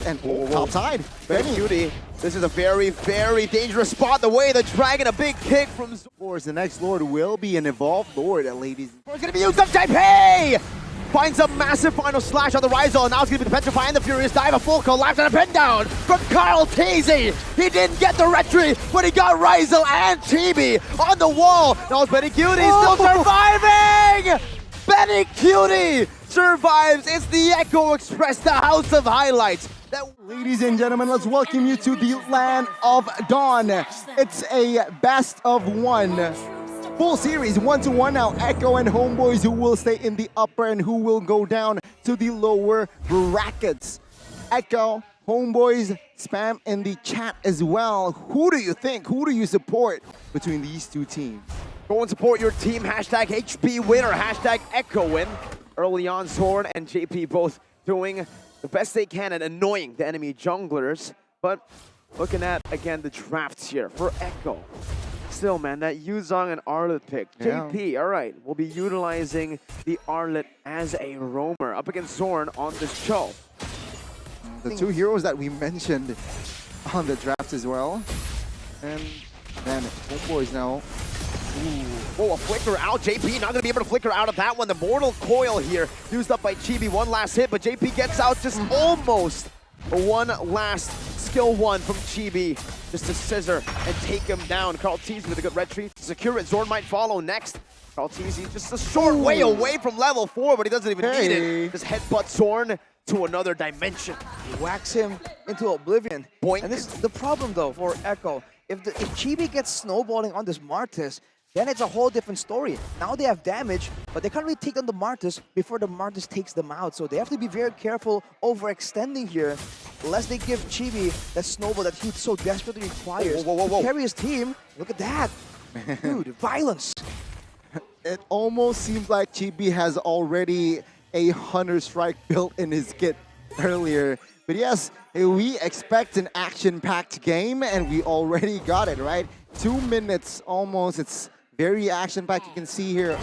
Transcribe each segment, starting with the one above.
And top side, Benny Cutie. This is a very, very dangerous spot. The way the Dragon, a big kick from Zorn. the next Lord will be an evolved Lord, ladies. It's gonna be used up. JP finds a massive final slash on the Rizal, and now it's gonna be the Petrify and the Furious Dive. A full collapse and a pin down from Carl Teasy. He didn't get the retry, but he got Rizal and Chibi on the wall. Now it's Benny Cutie still surviving. Benny Cutie survives. It's the Echo Express, the house of highlights. Ladies and gentlemen, let's welcome you to the Land of Dawn. It's a best of one. Full series, 1-1 now. Echo and Homeboys who will stay in the upper and who will go down to the lower brackets. Echo, Homeboys, spam in the chat as well. Who do you think? Who do you support between these two teams? Go and support your team. Hashtag HP win or hashtag Echo win. Early on, Zorn and JP both doing the best they can at annoying the enemy junglers. But looking at, again, the drafts here for Echo. Still, man, that Yuzong and Arlet pick. Yeah. JP, all right, will be utilizing the Arlet as a roamer up against Zorn on the show. The two heroes that we mentioned on the draft as well. And then Homeboys now. Oh, a flicker out. JP not going to be able to flicker out of that one. The Mortal Coil here used up by Chibi. One last hit, but JP gets out just almost one last skill one from Chibi. Just to scissor and take him down. Carl Teasy with a good retreat to secure it. Zorn might follow next. Carl Teasy just a short way away from level 4, but he doesn't even need it. Just headbutt Zorn to another dimension. Whacks him into oblivion. Boink. And this is the problem though for Echo. If Chibi gets snowballing on this Martis, then it's a whole different story. Now they have damage, but they can't really take on the Martis before the Martis takes them out. So they have to be very careful overextending here, lest they give Chibi that snowball that he so desperately requires to carry his team. Look at that. Dude, violence. It almost seems like Chibi has already a Hunter Strike built in his kit earlier. But yes, we expect an action-packed game, and we already got it, right? 2 minutes almost. It's very action-packed. You can see here,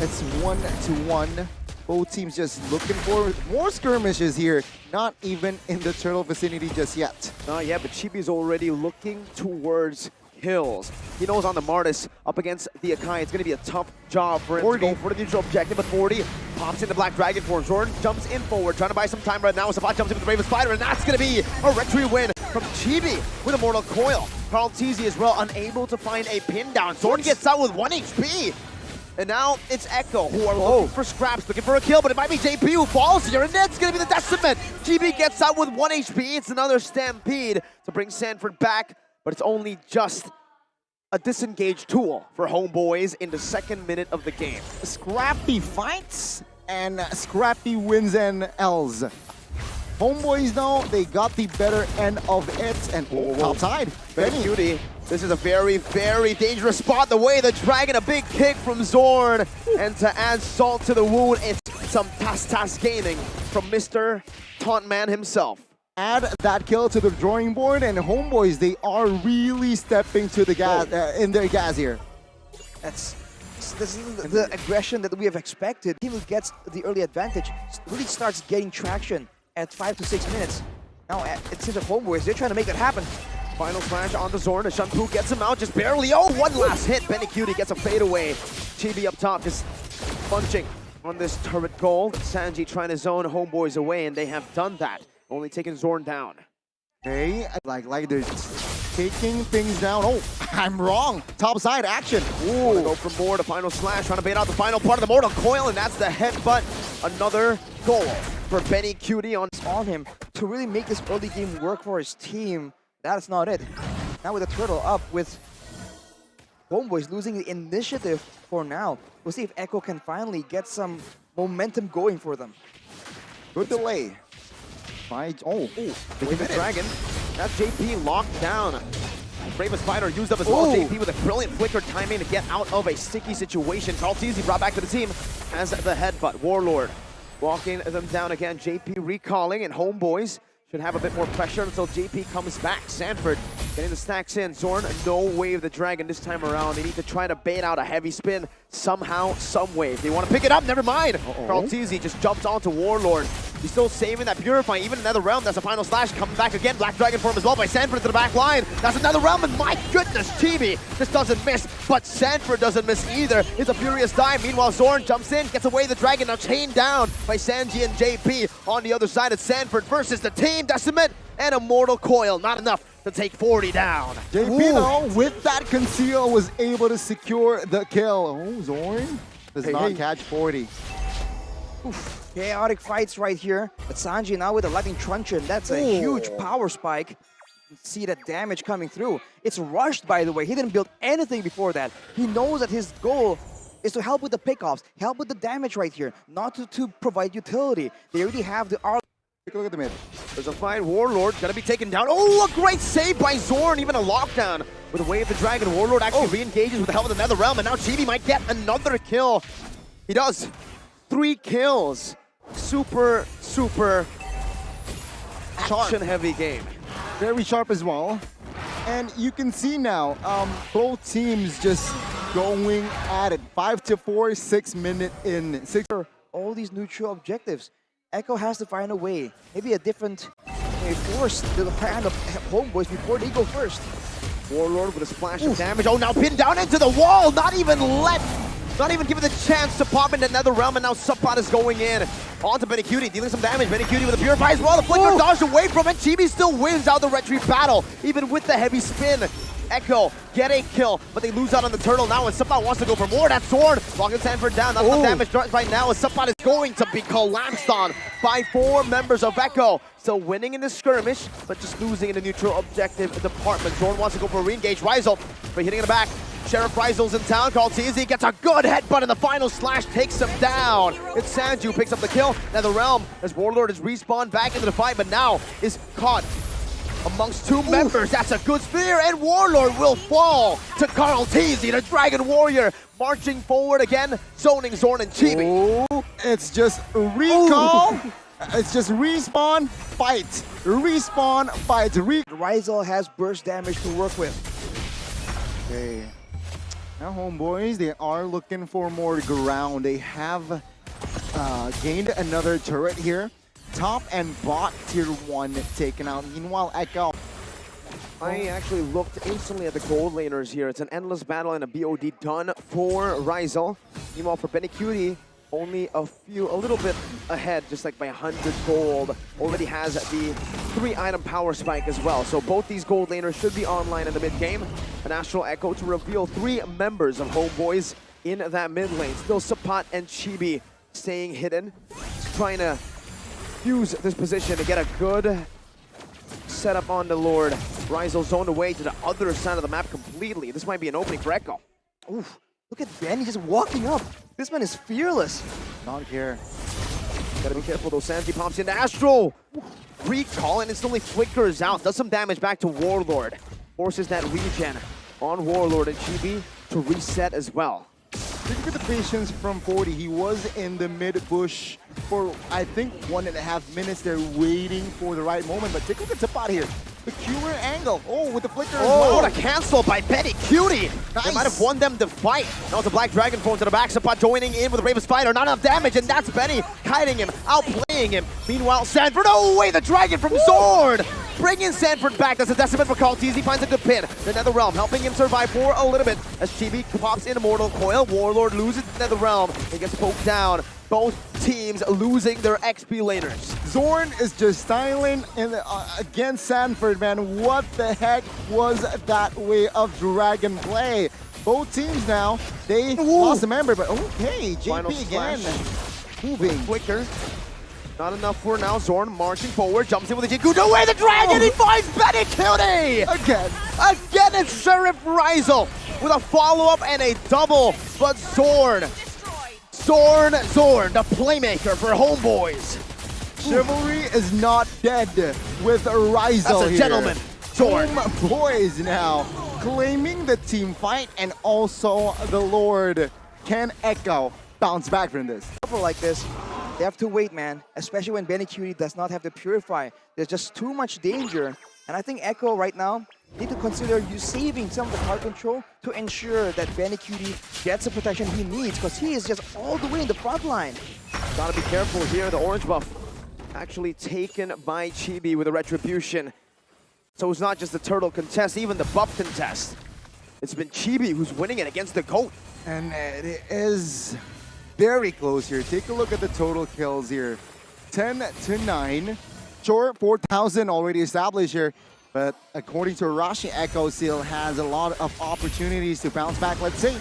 it's 1-1. Both teams just looking for more skirmishes here. Not even in the turtle vicinity just yet. Not yet, but Chibi's already looking towards kills. He knows on the Martis up against the Akai, it's going to be a tough job for him to go for the neutral objective, but 40 pops in the Black Dragon for him. Zorn jumps in forward, trying to buy some time right now. Sabat jumps in with the Raven Spider, and that's going to be a retry win from Chibi with a Mortal Coil. Carl Teasy as well, unable to find a pin down. Zorn gets out with 1 HP. And now it's Echo who are looking for scraps, looking for a kill, but it might be JP who falls here, and that's going to be the decimate. Chibi gets out with 1 HP. It's another Stampede to bring Sanford back, but it's only just a disengaged tool for Homeboys in the 2nd minute of the game. Scrappy fights and scrappy wins and L's. Homeboys, though, they got the better end of it, and top side, Benny Cutie. This is a very, very dangerous spot. The way the Dragon, a big kick from Zorn. And to add salt to the wound, it's some Tas gaming from Mr. Tauntman himself. Add that kill to the drawing board, and Homeboys, they are really stepping to the gas in their gas here. This is the aggression that we have expected. Team who gets the early advantage really starts getting traction at 5 to 6 minutes. Now it seems like Homeboys, they're trying to make that happen. Final flash on the Zorn. Shunpu gets him out just barely. Oh, one last hit. Benny Cutie gets a fadeaway. Chibi up top just punching on this turret goal. Sanji trying to zone Homeboys away, and they have done that. Only taking Zorn down. Okay, like they're taking things down. Oh, I'm wrong. Top side action. Ooh. Go for more to final slash, trying to bait out the final part of the Mortal Coil, and that's the headbutt. Another goal for Benny Cutie on him to really make this early game work for his team. That's not it. Now with the turtle up, with Homeboys losing the initiative for now. We'll see if Echo can finally get some momentum going for them. Good delay. Oh, with the Dragon. That's JP locked down. Raven Spider used up as well. JP with a brilliant flicker timing to get out of a sticky situation. Carl Teasy brought back to the team as the headbutt. Warlord walking them down again. JP recalling, and Homeboys should have a bit more pressure until JP comes back. Sanford getting the stacks in. Zorn, no wave the Dragon this time around. They need to try to bait out a heavy spin somehow, some way. If they want to pick it up, never mind. Carl Teasy just jumps onto Warlord. He's still saving that Purify. Even another realm. That's a final slash. Coming back again. Black Dragon form as well by Sanford to the back line. That's another realm. And my goodness, Chibi just doesn't miss. But Sanford doesn't miss either. It's a furious dive. Meanwhile, Zorn jumps in, gets away the dragon. Now chained down by Sanji and JP. On the other side, it's Sanford versus the team. Decimate and Immortal Coil. Not enough to take 40 down. JP, though, with that conceal, was able to secure the kill. Oh, Zorn does not catch 40. Oof. Chaotic fights right here. But Sanji now with a lightning truncheon. That's a huge power spike. You can see that damage coming through. It's rushed, by the way. He didn't build anything before that. He knows that his goal is to help with the pickoffs, help with the damage right here, not to provide utility. They already have the R. Take a look at the mid. There's a fight. Warlord gonna be taken down. Oh, a great save by Zorn. Even a lockdown with a Wave the Dragon. Warlord actually re-engages with the help of another realm, and now Chibi might get another kill. He does. 3 kills. Super action-heavy game. Very sharp as well. And you can see now, both teams just going at it. 5-4, 6 minute in. All these neutral objectives. Echo has to find a way. Maybe a different force the hand of Homeboys before they go first. Warlord with a splash of damage. Oh, now pinned down into the wall. Not even given the chance to pop into another realm, and now Subpot is going in. On to Benny Cutie, dealing some damage. Benny Cutie with a Purify as well. The Flicker dodged away from it. Chibi still wins out the retreat battle, even with the heavy spin. Echo get a kill, but they lose out on the turtle now, and Subpot wants to go for more. That sword locking Sanford down. Not enough damage right now, as Subpot is going to be collapsed on by 4 members of Echo. Still winning in the skirmish, but just losing in the neutral objective department. Zorn wants to go for a re-engage. Rizel, but hitting in the back. Sheriff Rizel's in town. Called TZ gets a good headbutt, and the final slash takes him down. It's Sanju who picks up the kill. Now the realm, as Warlord is respawned back into the fight, but now is caught amongst 2 members. That's a good spear, and Warlord will fall to Carl Teasy, the Dragon Warrior, marching forward again, zoning Zorn and Chibi. It's just recall. It's just respawn, fight. Respawn, fight. Rizel has burst damage to work with. Okay. Now, Homeboys, they are looking for more ground. They have gained another turret here. Top and bot tier 1 taken out. Meanwhile, Echo. I actually looked instantly at the gold laners here. It's an endless battle and a BOD done for Rizel. Meanwhile, for Benny Cutie, only a little bit ahead, just like by 100 gold. Already has the 3-item power spike as well. So both these gold laners should be online in the mid game. An Astral Echo to reveal 3 members of Homeboys in that mid lane. Still Subpot and Chibi staying hidden, trying to use this position to get a good setup on the Lord. Rizel zoned away to the other side of the map completely. This might be an opening for Echo. Oof. Look at Benny just walking up. This man is fearless. Not here. Gotta be careful though. Sanji pops into Astro. Recall and instantly flickers out. Does some damage back to Warlord. Forces that regen on Warlord and Chibi to reset as well. Look at the patience from 40. He was in the mid bush for, I think, 1.5 minutes. They're waiting for the right moment. But take a look at Subpot here. Peculiar angle. Oh, with the flicker as well. What a cancel by Benny Cutie. Nice. They might have won them the fight. Now it's a Black Dragon form to the back. Subpot joining in with the Bravest Fighter. Not enough damage, and that's Benny kiting him, outplaying him. Meanwhile, Sanford, oh, wait, the Dragon from Sword. Bringing Sanford back. That's a decimate for Carl Teasy. Finds a good pin. The Netherrealm helping him survive for a little bit as Chibi pops in Immortal Coil. Warlord loses the Netherrealm. He gets poked down. Both teams losing their XP laners. Zorn is just styling against Sanford, man. What the heck was that way of Dragon play? Both teams now, they lost a member, but okay, Final JP again. splash. Moving. Flicker. Not enough for now. Zorn marching forward, jumps in with the Jikudo away the dragon. He finds Benny Cutie! Again. Again, it's Sheriff Rizel with a follow-up and a double. But Zorn, the playmaker for Homeboys. Chivalry is not dead with Rizel. That's a here. gentleman. Zorn. Homeboys now claiming the team fight and also the Lord. Can Echo bounce back from this? Like this, they have to wait, man. Especially when Benny Cutie does not have to purify. There's just too much danger. And I think Echo right now need to consider you saving some of the card control to ensure that Benny Cutie gets the protection he needs, because he is just all the way in the front line. Gotta be careful here, the orange buff. actually taken by Chibi with a retribution. So it's not just the turtle contest, even the buff contest. It's been Chibi who's winning it against the GOAT. And it is very close here. Take a look at the total kills here. 10-9. Sure, 4,000 already established here. But according to Arashi, Echo still has a lot of opportunities to bounce back. Let's see.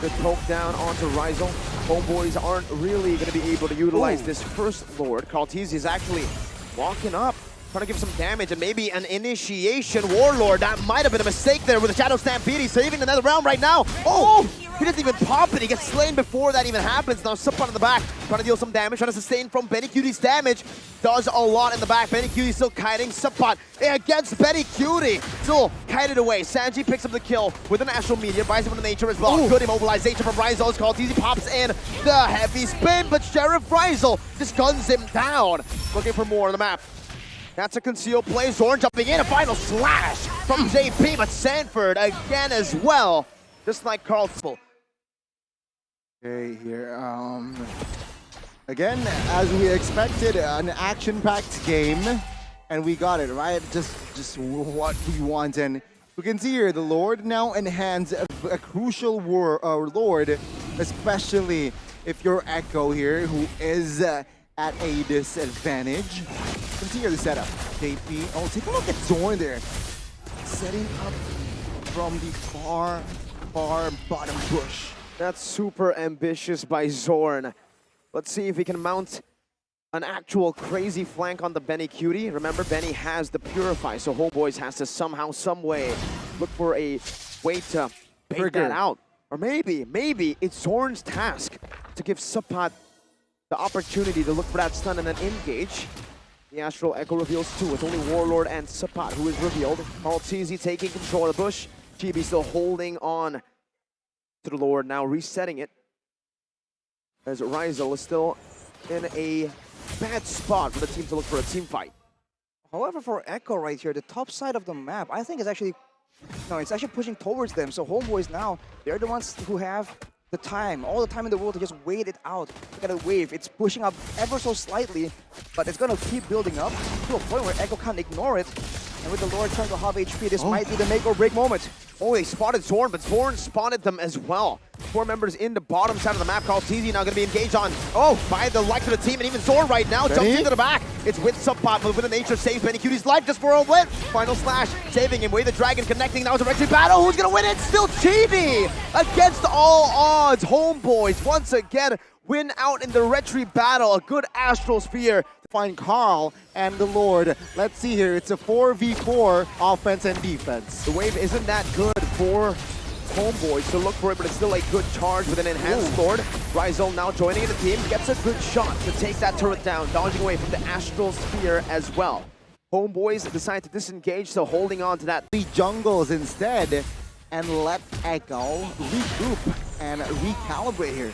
Good poke down onto Rizal. Homeboys aren't really going to be able to utilize this first Lord. Kaltizi is actually walking up, trying to give some damage, and maybe an initiation Warlord. That might have been a mistake there with the Shadow Stampede. He's saving another round right now. Oh! He doesn't even pop it. He gets slain before that even happens. Now Suppan in the back, trying to deal some damage, trying to sustain from Benny Cutie's damage. Does a lot in the back. Benny Cutie still kiting. Suppan against Benny Cutie. Still kited away. Sanji picks up the kill with an Astral Meteor. Buys him from the nature as well. Good immobilization from Rizal. It's called Easy. Pops in the heavy spin, but Sheriff Rizal just guns him down. Looking for more on the map. That's a concealed play. Zorn jumping in. A final slash from JP, but Sanford again as well. Just like Carl. Okay, here. Again, as we expected, an action-packed game, and we got it right. Just what we want, and we can see here the Lord now enhance a crucial Lord, especially if you're Echo here, who is at a disadvantage. You can see here the setup. JP. Oh, take a look at Zorn there, setting up from the far bottom bush. That's super ambitious by Zorn. Let's see if he can mount an actual crazy flank on the Benny Cutie. Remember, Benny has the Purify, so Homeboys has to somehow, some way look for a way to bait that out. Or maybe it's Zorn's task to give Suppan the opportunity to look for that stun and then engage. The Astral Echo reveals two. It's only Warlord and Suppan who is revealed. Maltese taking control of the bush. Chibi still holding on to the Lord, now resetting it. As Rizal is still in a bad spot for the team to look for a team fight. However, for Echo right here, the top side of the map, I think is actually, no, it's actually pushing towards them. So Homeboys now, they're the ones who have the time, all the time in the world to just wait it out. Look at the wave, it's pushing up ever so slightly, but it's gonna keep building up to a point where Echo can't ignore it. And with the Lord trying to halve HP, this might be the make or break moment. Oh, they spotted Zorn, but Zorn spotted them as well. 4 members in the bottom side of the map. Kaltizi now going to be engaged on, by the likes of the team, and even Zorn right now jumps into the back. It's with Suppan, but with the nature saves Benny Cutie's life just for a win. Final slash, saving him. Way the Dragon connecting now to Retry battle. Who's going to win it? Still Chibi! Against all odds, Homeboys once again win out in the Retry battle. A good Astral Sphere. Find Carl and the Lord. Let's see here. It's a 4v4 offense and defense. The wave isn't that good for Homeboys to look for it, but it's still a good charge with an enhanced Lord. Rizal now joining in the team, gets a good shot to take that turret down, dodging away from the Astral Sphere as well. Homeboys decide to disengage, so holding on to that. The jungles instead, and let Echo regroup and recalibrate here.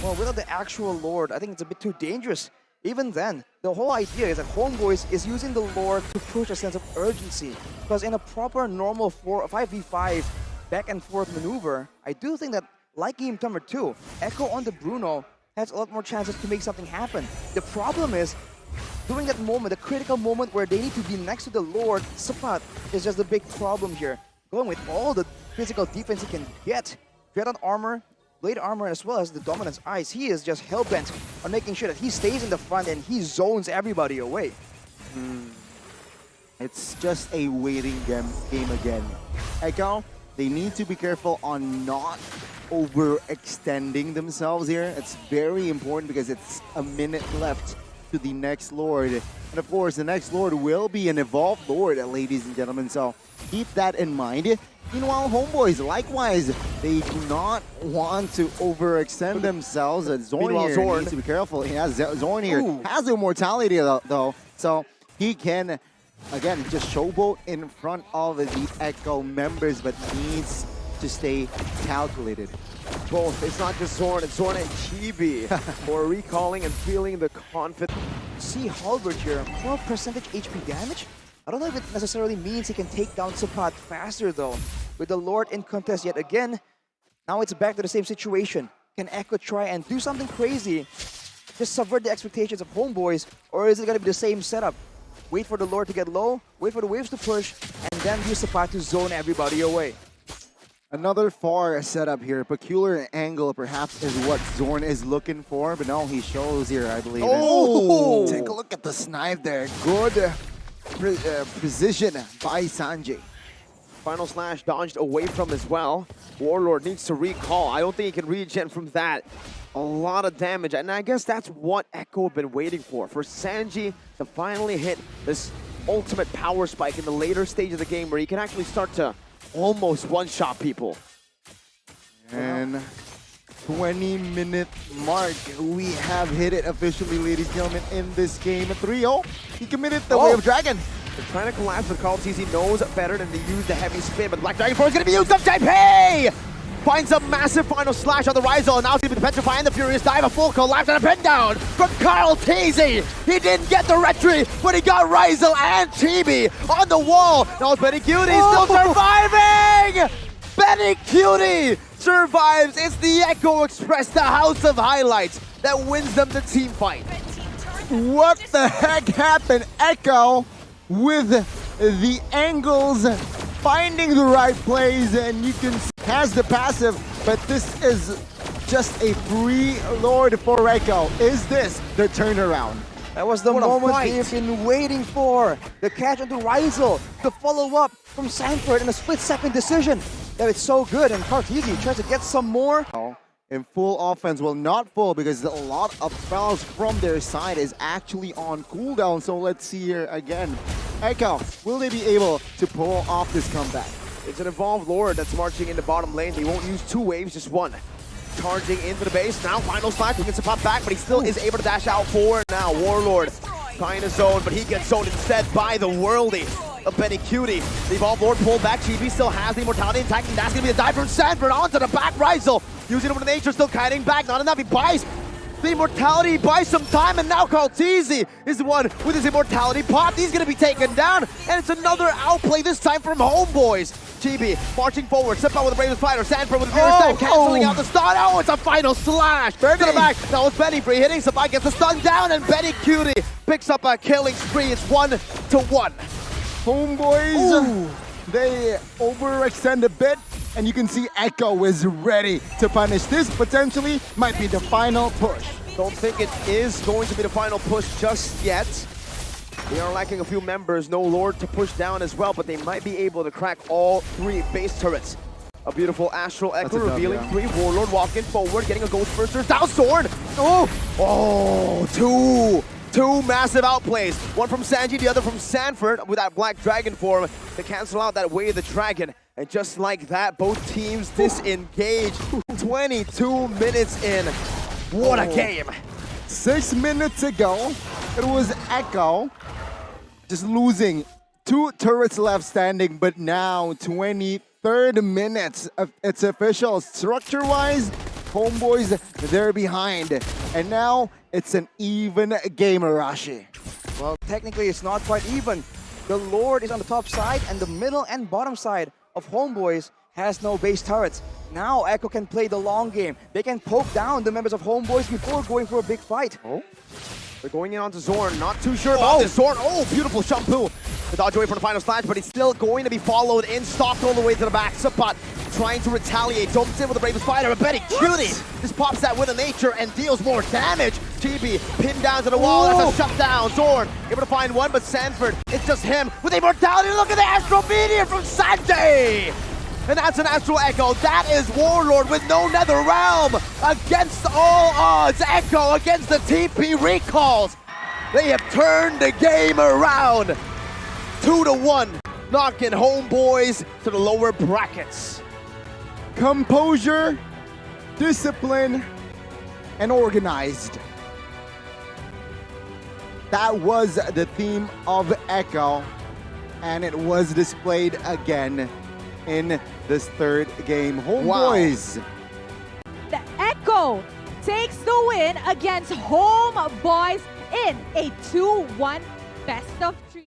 Well, without the actual Lord, I think it's a bit too dangerous. Even then, the whole idea is that Homeboys is using the Lord to push a sense of urgency. Because in a proper normal 5v5 back and forth maneuver, I do think that, like Game Number 2, Echo on the Bruno has a lot more chances to make something happen. The problem is, during that moment, the critical moment where they need to be next to the Lord, Suppan is just the big problem here. Going with all the physical defense he can get, Dreadnought armor, Blade armor, as well as the Dominance Eyes, he is just hell-bent on making sure that he stays in the front and he zones everybody away. It's just a waiting game again. Echo, they need to be careful on not overextending themselves here. It's very important because it's a minute left to the next Lord. And of course, the next Lord will be an evolved Lord, ladies and gentlemen, so keep that in mind. Meanwhile, Homeboys, likewise, they do not want to overextend themselves. Zorn here needs to be careful. He has Zorn here has immortality though, so he can, again, just showboat in front of the Echo members, but needs to stay calculated. Both. It's not just Zorn, it's Zorn and Chibi for recalling and feeling the confidence. See Halberd here, 12% HP damage? I don't know if it necessarily means he can take down Suppan faster though. With the Lord in contest yet again, now it's back to the same situation. Can Echo try and do something crazy just subvert the expectations of Homeboys, or is it going to be the same setup? Wait for the Lord to get low, wait for the waves to push, and then use the path to zone everybody away. Another far setup here. Peculiar angle perhaps is what Zorn is looking for, but no, he shows here, I believe. Oh! Take a look at the snipe there. Good precision by Sanjay. Final slash dodged away from as well. Warlord needs to recall. I don't think he can regen from that. A lot of damage, and I guess that's what Echo have been waiting for Sanji to finally hit this ultimate power spike in the later stage of the game where he can actually start to almost one-shot people. And 20-minute mark, we have hit it officially, ladies and gentlemen, in this game. 3-0, he committed the Way of Dragon. They're trying to collapse, but Carl TZ knows better than to use the heavy spin, but Black Dragon 4 is going to be used up. JP finds a massive final slash on the Rizal, and now he's going to be petrifying the Furious Dive. A full collapse and a pin down from Carl TZ. He didn't get the retry, but he got Rizal and Chibi on the wall. Now it's Benny Cutie still surviving! Benny Cutie survives. It's the Echo Express, the house of highlights, that wins them the team fight. What the heck happened? Echo with the angles, finding the right plays, and you can see has the passive, but this is just a free Lord for Echo. Is this the turnaround? That was the moment they've been waiting for. The catch onto Rizal, the follow-up from Sanford, and a split-second decision. That is so good, and Cartesi tries to get some more. In full offense, well, not full, because a lot of fouls from their side is actually on cooldown. So let's see here again. Echo, will they be able to pull off this comeback? It's an evolved Lord that's marching in the bottom lane. He won't use two waves, just one. Charging into the base. Now final slash, he gets to pop back, but he still is able to dash out forward. Now Warlord trying to zone, but he gets zoned instead by the worldie of Benny Cutie. The evolved Lord pulled back. Chibi still has the immortality intact, and that's going to be a dive from Sanford onto the back. Rizal using it with nature, still kiting back. Not enough. He buys the immortality, buys some time, and now Carl TZ is the one with his immortality pop. He's going to be taken down, and it's another outplay, this time from Homeboys. Chibi marching forward, step out with a Brave Spider. Sanford with a Furious Dive, canceling out the stun. Oh, it's a final slash. To the back. Now it's Benny free hitting. Sabai gets the stun down, and Benny Cutie picks up a killing spree. It's 1-1. Homeboys, they overextend a bit, and you can see Echo is ready to punish. This potentially might be the final push. Don't think it is going to be the final push just yet. They are lacking a few members, no Lord to push down as well, but they might be able to crack all three base turrets. A beautiful Astral Echo revealing three. Warlord walking forward, getting a Ghost Burster. Down Sword! Two massive outplays. One from Sanji, the other from Sanford with that Black Dragon form to cancel out that Way of the Dragon. And just like that, both teams disengage. 22 minutes in. What a game! 6 minutes ago, it was Echo just losing 2 turrets left standing, but now 23rd minutes, it's official. Structure-wise, Homeboys, they're behind. And now it's an even game, Arashi. Well, technically it's not quite even. The Lord is on the top side, and the middle and bottom side of Homeboys has no base turrets. Now Echo can play the long game. They can poke down the members of Homeboys before going for a big fight. They're going in onto Zorn, not too sure about this. Zorn, beautiful shampoo. The dodge away from the final slash, but he's still going to be followed in, stalked all the way to the back. Sapat trying to retaliate, jumps in with the Brave Spider, but Benny Cutie just pops that with a nature and deals more damage. Chibi pinned down to the wall, that's a shutdown. Zorn able to find one, but Sanford, it's just him with immortality. Look at the Astral Meteor from Sanjay! And that's an Astral Echo. That is Warlord with no Nether Realm. Against all odds, Echo against the TP recalls. They have turned the game around. 2-1, knocking Homeboys to the lower brackets. Composure, discipline, and organized. That was the theme of Echo, and it was displayed again in this third game. Homeboys. The Echo takes the win against Homeboys in a 2-1 best of 3.